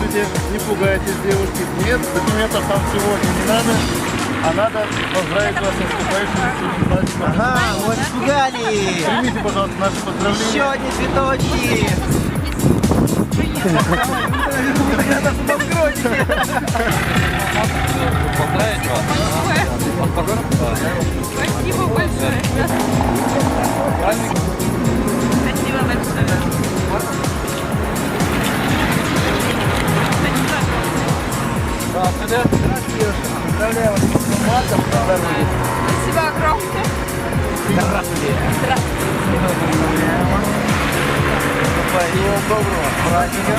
Здравствуйте, не пугайтесь, девушки. Нет, документов там сегодня не надо, а надо поздравить вас с наступающим сегодня праздником. Ага, вот испугали. Примите, пожалуйста, наши поздравления. Еще одни цветочки. Поздравить вас. Спасибо большое. Спасибо большое. Поздравляю вас с марком, здоровья. Спасибо огромное. Здравствуйте. Всего доброго. Праздника.